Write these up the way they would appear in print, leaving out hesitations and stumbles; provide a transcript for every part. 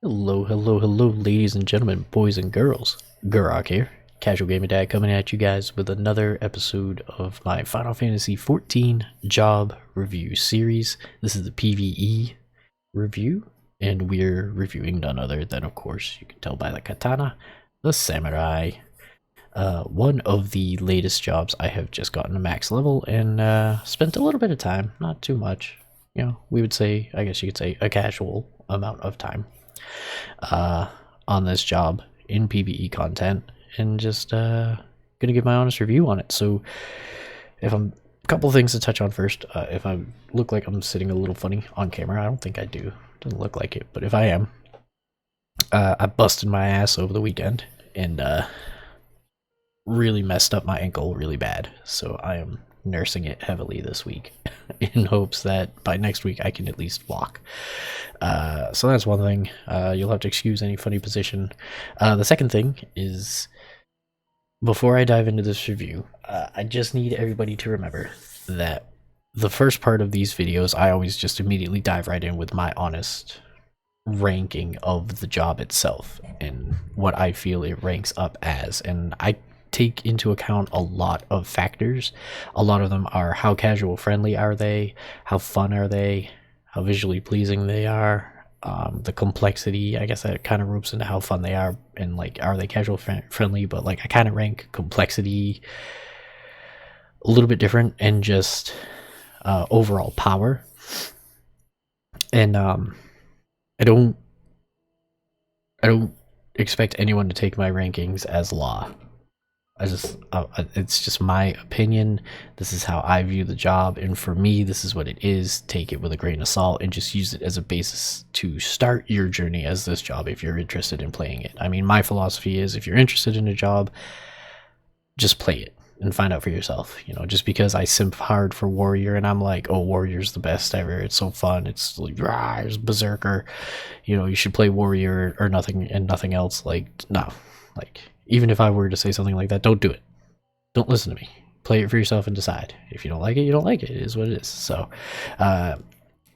Hello, hello, hello, ladies and gentlemen, boys and girls. Gurok here, Casual Gaming Dad, coming at you guys with another episode of my Final Fantasy XIV job review series. This is the PvE review, and we're reviewing none other than, of course, you can tell by the katana, the samurai. One of the latest jobs I have just gotten to max level and spent a little bit of time, not too much. You know, we would say, I guess you could say, a casual amount of time uh, on this job in PvE content, and just gonna give my honest review on it. So, if I'm a couple things to touch on first. If I look like I'm sitting a little funny on camera, I don't think I do. Doesn't look like it, but if I am, I busted my ass over the weekend and really messed up my ankle really bad. So I am nursing it heavily this week in hopes that by next week I can at least walk. So that's one thing. You'll have to excuse any funny position. The second thing is, before I dive into this review, I just need everybody to remember that the first part of these videos, I always just immediately dive right in with my honest ranking of the job itself and what I feel it ranks up as. And I take into account a lot of factors. A lot of them are how casual friendly are they, how fun are they, how visually pleasing they are, the complexity. I guess that kind of ropes into how fun they are, and like, are they casual friendly, but like I kind of rank complexity a little bit different, and just overall power. And I don't expect anyone to take my rankings as law. It's just my opinion. This is how I view the job, and for me, this is what it is. Take it with a grain of salt and just use it as a basis to start your journey as this job if you're interested in playing it. I mean, my philosophy is, if you're interested in a job, just play it and find out for yourself. You know, just because I simp hard for Warrior and I'm like, oh, Warrior's the best ever, it's so fun, it's like, rah, it's Berserker, you know, you should play Warrior or nothing and nothing else. Like, no. Like, even if I were to say something like that, don't do it. Don't listen to me. Play it for yourself and decide. If you don't like it, you don't like it. It is what it is. So,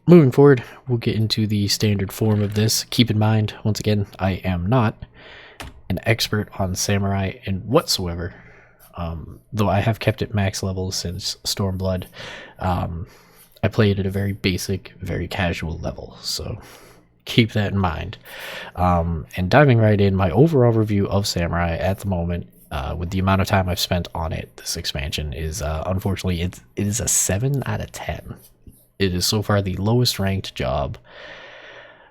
moving forward, we'll get into the standard form of this. Keep in mind, once again, I am not an expert on Samurai in whatsoever. Though I have kept it max level since Stormblood. I played at a very basic, very casual level. So, keep that in mind. And diving right in, my overall review of Samurai at the moment, with the amount of time I've spent on it, this expansion is, unfortunately, it is a 7 out of 10. It is so far the lowest ranked job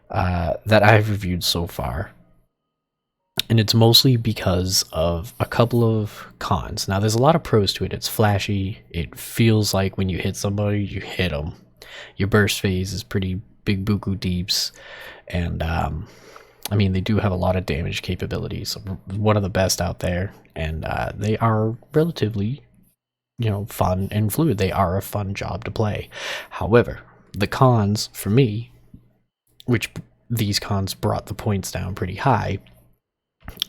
that I've reviewed so far. And it's mostly because of a couple of cons. Now, there's a lot of pros to it. It's flashy. It feels like when you hit somebody, you hit them. Your burst phase is pretty big buku deeps, and I mean, they do have a lot of damage capabilities, one of the best out there, and they are relatively, you know, fun and fluid. They are a fun job to play. However, the cons for me, which these cons brought the points down pretty high,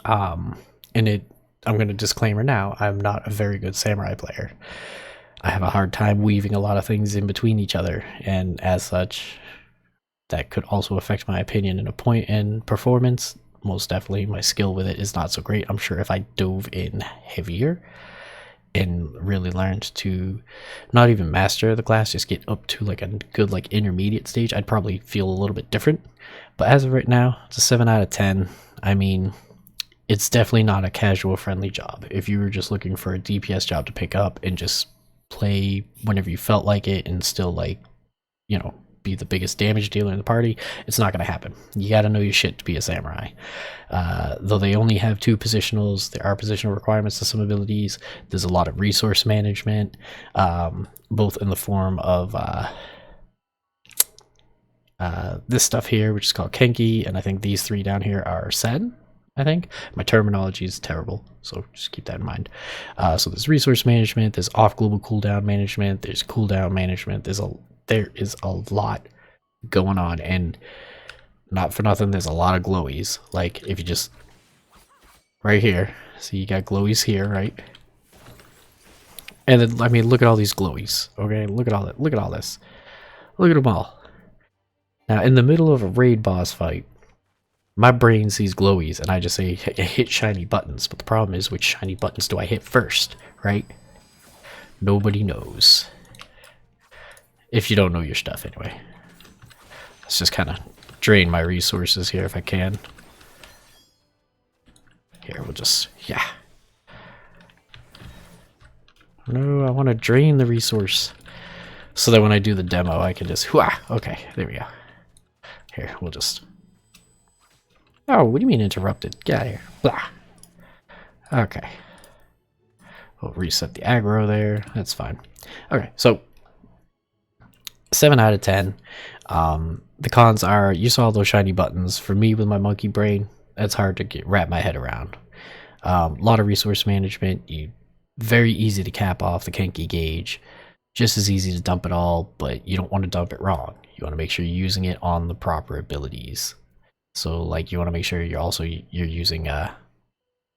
and I'm going to disclaimer now, I'm not a very good samurai player. I have a hard time weaving a lot of things in between each other, and as such, that could also affect my opinion in a point in performance. Most definitely, my skill with it is not so great. I'm sure if I dove in heavier and really learned to not even master the class, just get up to like a good like intermediate stage, I'd probably feel a little bit different. But as of right now, it's a 7 out of 10. I mean, it's definitely not a casual friendly job. If you were just looking for a DPS job to pick up and just play whenever you felt like it and still, like, you know, be the biggest damage dealer in the party, it's not going to happen. You got to know your shit to be a samurai. Though they only have 2 positionals, there are positional requirements to some abilities. There's a lot of resource management, both in the form of this stuff here, which is called Kenki, and I think these 3 down here are Sen. I think my terminology is terrible, so just keep that in mind. So there's resource management, there's off global cooldown management, there's cooldown management. There is a lot going on, and not for nothing, there's a lot of glowies. Like, if you just right here, see, you got glowies here, right? And then, I mean, look at all these glowies. Okay, look at all that. Look at all this. Look at them all. Now, in the middle of a raid boss fight, My brain sees glowies and I just say hit shiny buttons, but the problem is which shiny buttons do I hit first, right? Nobody knows. If you don't know your stuff anyway. Let's just kind of drain my resources here if I can. Here, we'll just, yeah. No, I want to drain the resource so that when I do the demo, I can just, okay, there we go. Here, we'll just, oh, what do you mean interrupted? Get out of here. Blah. Okay. We'll reset the aggro there. That's fine. Okay, so 7 out of 10. The cons are, you saw those shiny buttons. For me, with my monkey brain, that's hard to wrap my head around. A lot of resource management. Very easy to cap off the Kenki gauge. Just as easy to dump it all, but you don't want to dump it wrong. You want to make sure you're using it on the proper abilities. So, like, you want to make sure you're using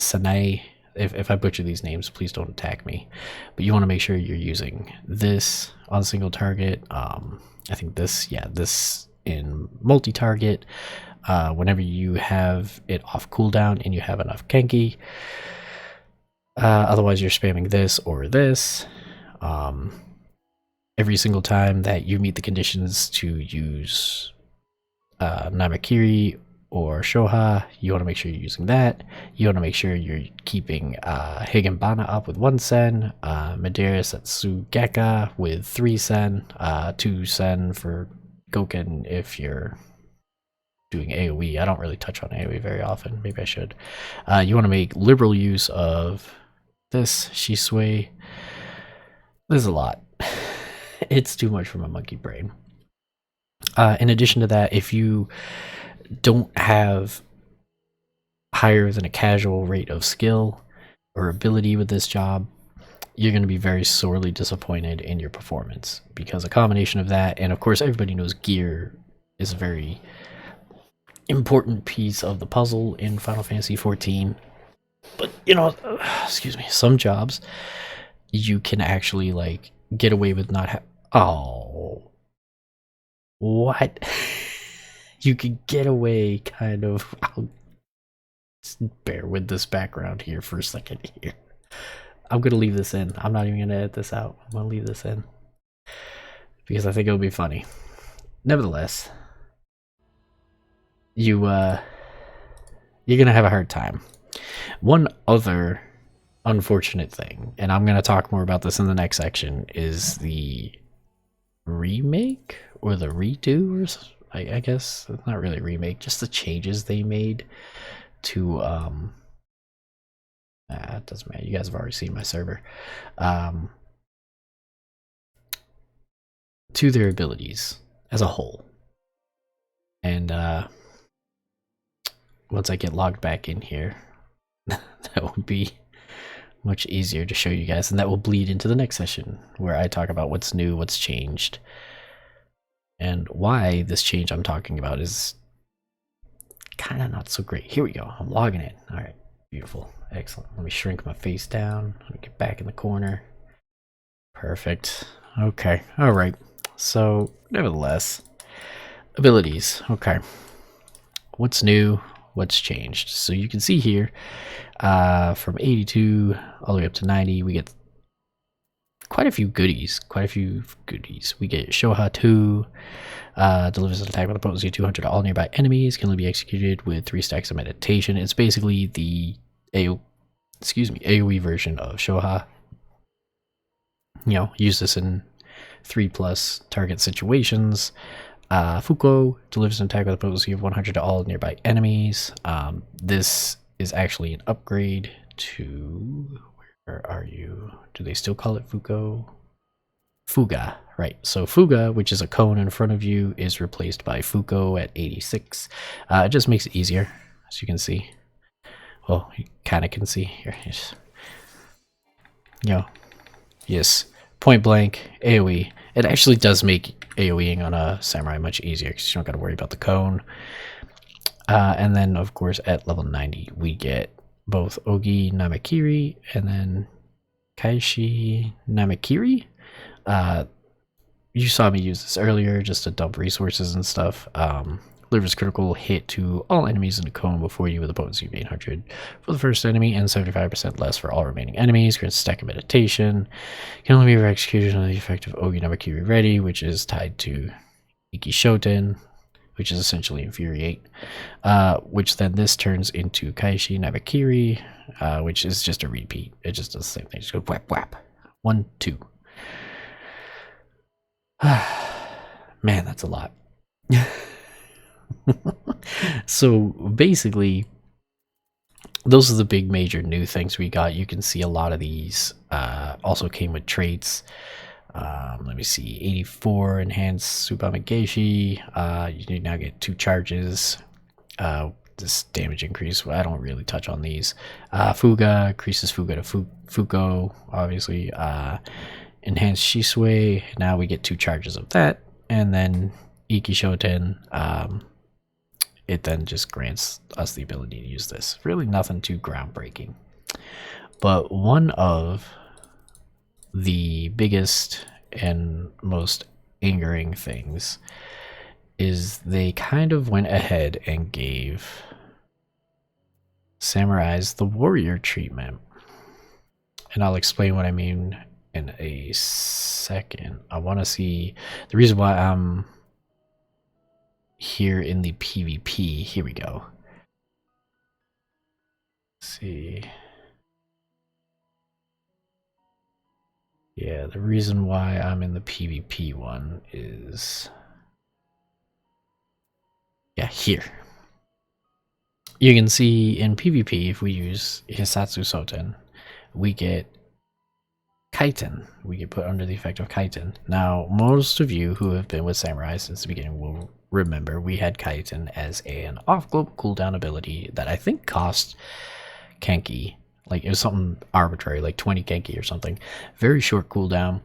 Sanae. If I butcher these names, please don't attack me. But you want to make sure you're using this on single target. I think this, yeah, this in multi-target. Whenever you have it off cooldown and you have enough Kenki. Otherwise, you're spamming this or this. Every single time that you meet the conditions to use Namakiri or Shoha, you want to make sure you're using that. You want to make sure you're keeping Higenbana up with 1 sen, Madeira Satsugeka with 3 sen, 2 sen for Goken if you're doing AoE. I don't really touch on AoE very often. Maybe I should. You want to make liberal use of this, Shisui. There's a lot. It's too much for my monkey brain. In addition to that, if you don't have higher than a casual rate of skill or ability with this job, you're going to be very sorely disappointed in your performance, because a combination of that, and of course everybody knows gear is a very important piece of the puzzle in Final Fantasy XIV. But, you know, excuse me, some jobs you can actually, like, get away with not oh, what? You can get away kind of. I'll bear with this background here for a second here. I'm gonna leave this in. I'm not even gonna edit this out. I'm gonna leave this in because I think it'll be funny. Nevertheless, you're gonna have a hard time. One other unfortunate thing, and I'm going to talk more about this in the next section, is the remake or the redo, or I guess it's not really a remake, just the changes they made to it doesn't matter, you guys have already seen my server, to their abilities as a whole. And once I get logged back in here, that would be much easier to show you guys, and that will bleed into the next session where I talk about what's new, what's changed, and why this change I'm talking about is kind of not so great. Here we go. I'm logging in. All right, beautiful, excellent. Let me shrink my face down. Let me get back in the corner. Perfect. Okay. All right. So, nevertheless, abilities. Okay. What's new? What's changed? So you can see here, from 82 all the way up to 90, we get quite a few goodies. We get Shoha 2, delivers an attack with a potency of 200 to all nearby enemies, can only be executed with 3 stacks of meditation. It's basically the AoE version of Shoha. You know, use this in 3+ target situations. Fuko delivers an attack with a potency of 100 to all nearby enemies. This is actually an upgrade to, where are you? Do they still call it Fuko? Fuga, right. So Fuga, which is a cone in front of you, is replaced by Fuko at 86. It just makes it easier, as you can see. Well, you kind of can see here. You know, yes, point blank, AoE. It actually does make AoEing on a samurai much easier because you don't got to worry about the cone. And then, of course, at level 90, we get both Ogi Namakiri and then Kaishi Namakiri. You saw me use this earlier just to dump resources and stuff. delivers critical hit to all enemies in the cone before you with a potency of 800 for the first enemy and 75% less for all remaining enemies. Grants stack of meditation. Can only be executed on the effect of Ogi Namakiri Ready, which is tied to Iki Shoten, which is essentially Infuriate, which then this turns into Kaishi Nabakiri, which is just a repeat. It just does the same thing. Just go whap whap. 1, 2. Man, that's a lot. So basically, those are the big major new things we got. You can see a lot of these also came with traits. Let me see, 84 enhanced Subamageshi. You now get 2 charges. This damage increase, I don't really touch on these. Fuga increases Fuga to Fuko, obviously. Enhanced Shisui, now we get 2 charges of that. And then Iki Shoten, it then just grants us the ability to use this. Really nothing too groundbreaking. But one of the biggest and most angering things is they kind of went ahead and gave samurais the warrior treatment. And I'll explain what I mean in a second. I want to see the reason why I'm here in the PvP. Here we go. Let's see. Yeah, the reason why I'm in the PvP one is, yeah, here. You can see in PvP, if we use Hisatsu Soten, we get Kaiten. We get put under the effect of Kaiten. Now, most of you who have been with Samurai since the beginning will remember we had Kaiten as an off-global cooldown ability that I think cost Kenki. Like, it was something arbitrary, like 20 Kenki or something. Very short cooldown.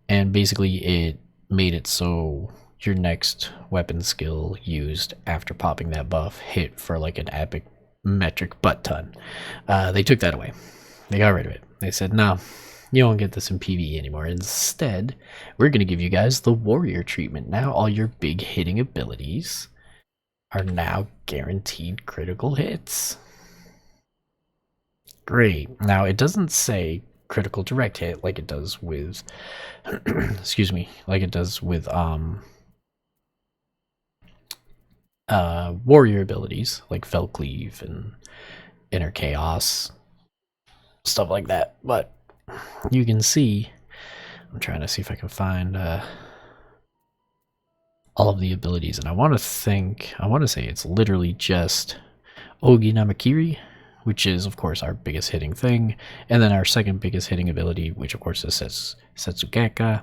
And basically it made it so your next weapon skill used after popping that buff hit for like an epic metric butt ton. They took that away. They got rid of it. They said, no, you don't get this in PvE anymore. Instead, we're going to give you guys the warrior treatment. Now all your big hitting abilities are now guaranteed critical hits. Great. Now it doesn't say critical direct hit like it does with excuse me, like it does with warrior abilities like Fell Cleave and Inner Chaos, stuff like that. But you can see, I'm trying to see if I can find all of the abilities, and I want to say it's literally just Ogi Namakiri, which is of course our biggest hitting thing, and then our second biggest hitting ability, which of course is Setsugeka.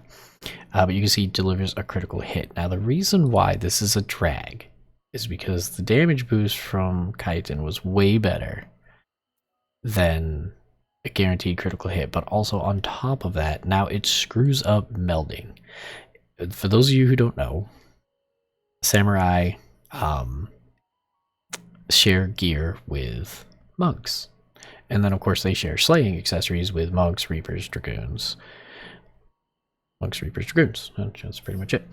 But you can see it delivers a critical hit. Now the reason why this is a drag is because the damage boost from Kaiten was way better than a guaranteed critical hit, but also on top of that, now it screws up melding. For those of you who don't know, Samurai share gear with monks, and then of course they share slaying accessories with monks, reapers, dragoons. Monks, reapers, dragoons. That's pretty much it.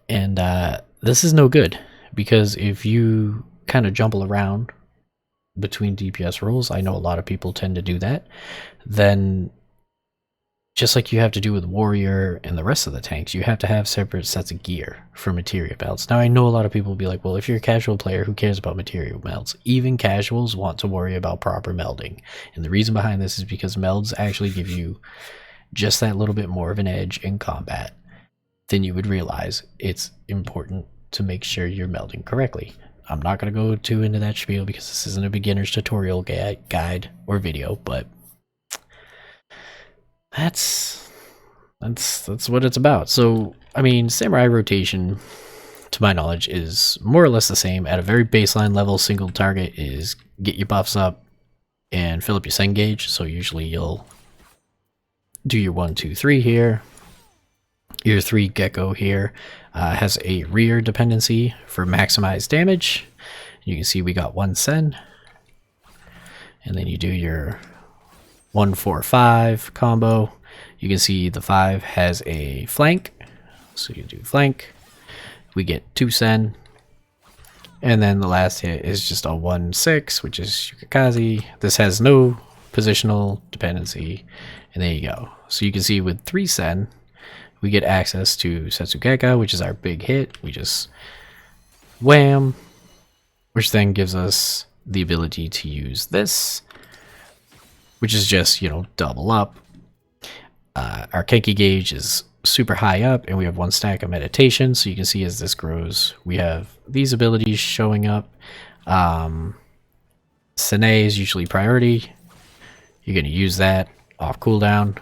And this is no good, because if you kind of jumble around between DPS roles, I know a lot of people tend to do that, then just like you have to do with warrior and the rest of the tanks, you have to have separate sets of gear for materia belts. Now I know a lot of people will be like, well, if you're a casual player, who cares about material melds? Even casuals want to worry about proper melding, and the reason behind this is because melds actually give you just that little bit more of an edge in combat than you would realize. It's important to make sure you're melding correctly. I'm not going to go too into that spiel because this isn't a beginner's tutorial guide or video, but that's what it's about. So, I mean, Samurai rotation, to my knowledge, is more or less the same. At a very baseline level, single target is get your buffs up and fill up your Sen gauge. So usually you'll do your 1, 2, 3 here. Your 3 Gecko here has a rear dependency for maximized damage. You can see we got 1 Sen. And then you do your 1, 4, 5 combo. You can see the 5 has a flank. So you do flank. we get 2 sen. And then the last hit is just a 1/6, which is Yukikaze. This has no positional dependency, and there you go. So you can see with 3 sen, we get access to Setsugeka, which is our big hit. We just wham, which then gives us the ability to use this, which is just, you know, double up. Our Kenki gauge is super high up, and we have 1 stack of meditation, so you can see as this grows, we have these abilities showing up. Sene is usually priority. You're going to use that off cooldown,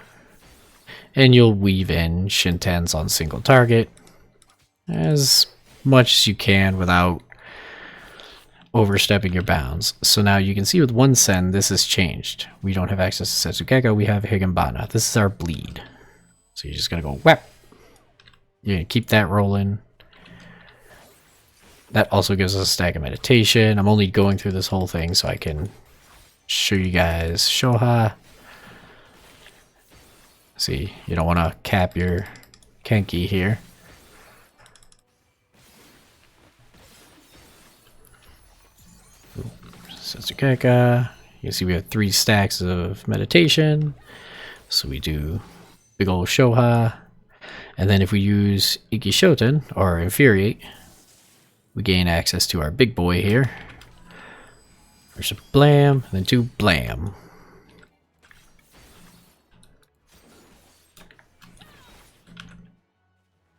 and you'll weave in Shintens on single target as much as you can without overstepping your bounds. So now you can see with 1 sen, this has changed. We don't have access to Setsugeka, we have Higginbana. This is our bleed. So you're just going to go whap. You're going to keep that rolling. That also gives us a stack of meditation. I'm only going through this whole thing so I can show you guys Shoha. See, you don't want to cap your Kenki here. Setsugeka. You can see we have 3 stacks of meditation. So we do big old Shoha. And then if we use Ikishoten, or Infuriate, we gain access to our big boy here. First a blam, and then 2 blam.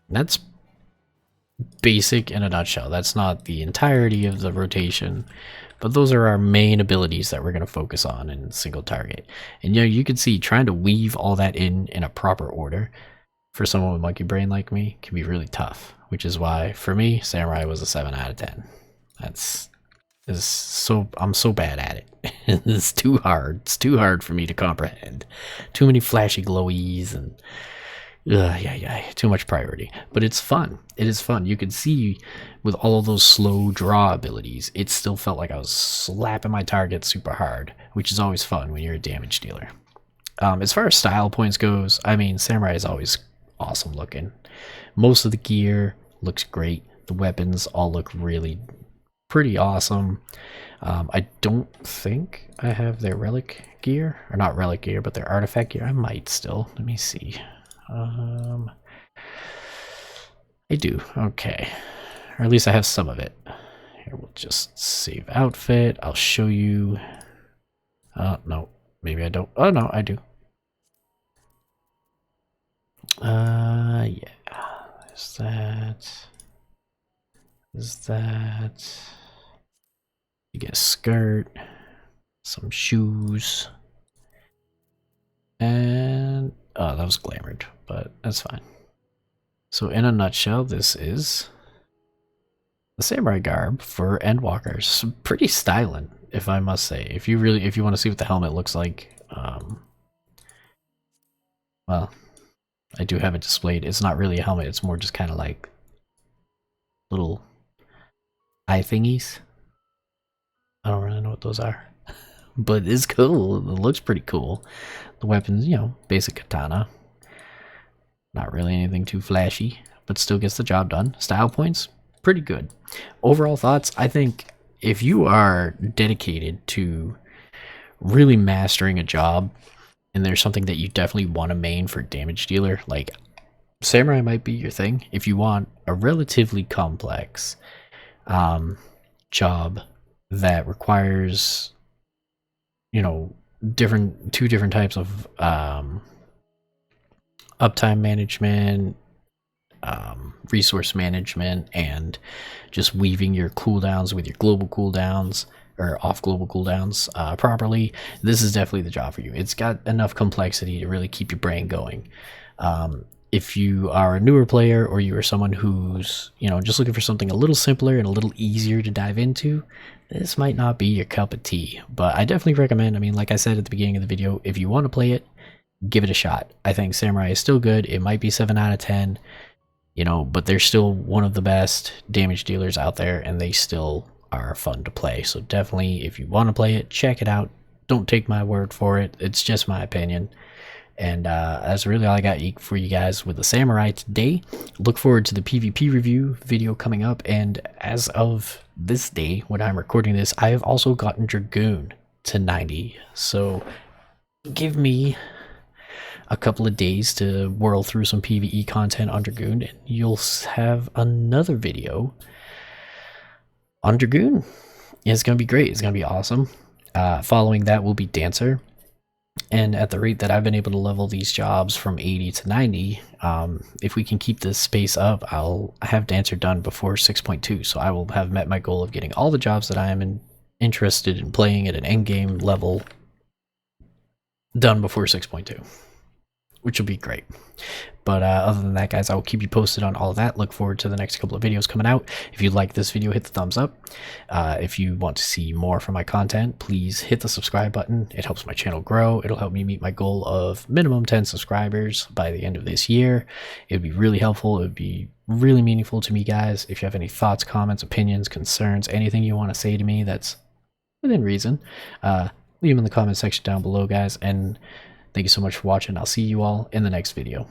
That's basic in a nutshell. That's not the entirety of the rotation, but those are our main abilities that we're going to focus on in single target. And you know, you can see trying to weave all that in a proper order for someone with monkey brain like me can be really tough, which is why for me Samurai was a 7 out of 10. I'm so bad at it. It's too hard. It's too hard for me to comprehend. Too many flashy glowies and too much priority. But it's fun. It is fun. You can see with all of those slow draw abilities, it still felt like I was slapping my target super hard, which is always fun when you're a damage dealer. As far as style points goes, I mean, Samurai is always awesome looking. Most of the gear looks great. The weapons all look really pretty awesome. I don't think I have their relic gear, or not relic gear, but their artifact gear. I might still. Let me see. I do. Okay. Or at least I have some of it. Here, we'll just save outfit. I'll show you. No. Maybe I don't. Oh, no, I do. Yeah. Is that? Is that? You get a skirt, some shoes, and oh, that was glamored, but that's fine. So in a nutshell, this is the samurai garb for Endwalkers. Pretty styling, if I must say. If you want to see what the helmet looks like, well, I do have it displayed. It's not really a helmet, it's more just kind of like little eye thingies. I don't really know what those are, but it's cool. It looks pretty cool. The weapons, you know, basic katana. Not really anything too flashy, but still gets the job done. Style points, pretty good. Overall thoughts, I think if you are dedicated to really mastering a job, and there's something that you definitely want to main for damage dealer, like Samurai might be your thing. If you want a relatively complex job that requires, you know, two different types of uptime management, resource management, and just weaving your cooldowns with your global cooldowns or off global cooldowns properly, this is definitely the job for you. It's got enough complexity to really keep your brain going. If you are a newer player, or you are someone who's, you know, just looking for something a little simpler and a little easier to dive into, this might not be your cup of tea. But I definitely recommend, I mean, like I said at the beginning of the video, if you want to play it, give it a shot. I think Samurai is still good. It might be 7 out of 10, you know, but they're still one of the best damage dealers out there, and they still are fun to play. So definitely, if you want to play it, check it out. Don't take my word for it. It's just my opinion. And that's really all I got for you guys with the samurai today. Look forward to the PvP review video coming up. And as of this day, when I'm recording this, I have also gotten Dragoon to 90. So give me a couple of days to whirl through some PvE content on Dragoon, and you'll have another video on Dragoon. It's going to be great. It's going to be awesome. Following that will be Dancer. And at the rate that I've been able to level these jobs from 80 to 90, if we can keep this pace up, I'll have Dancer done before 6.2. So I will have met my goal of getting all the jobs that I am interested in playing at an endgame level done before 6.2, which will be great. But other than that, guys, I will keep you posted on all of that. Look forward to the next couple of videos coming out. If you like this video, hit the thumbs up. If you want to see more from my content, please hit the subscribe button. It helps my channel grow. It'll help me meet my goal of minimum 10 subscribers by the end of this year. It would be really helpful. It would be really meaningful to me, guys. If you have any thoughts, comments, opinions, concerns, anything you want to say to me that's within reason, leave them in the comment section down below, guys. And thank you so much for watching. I'll see you all in the next video.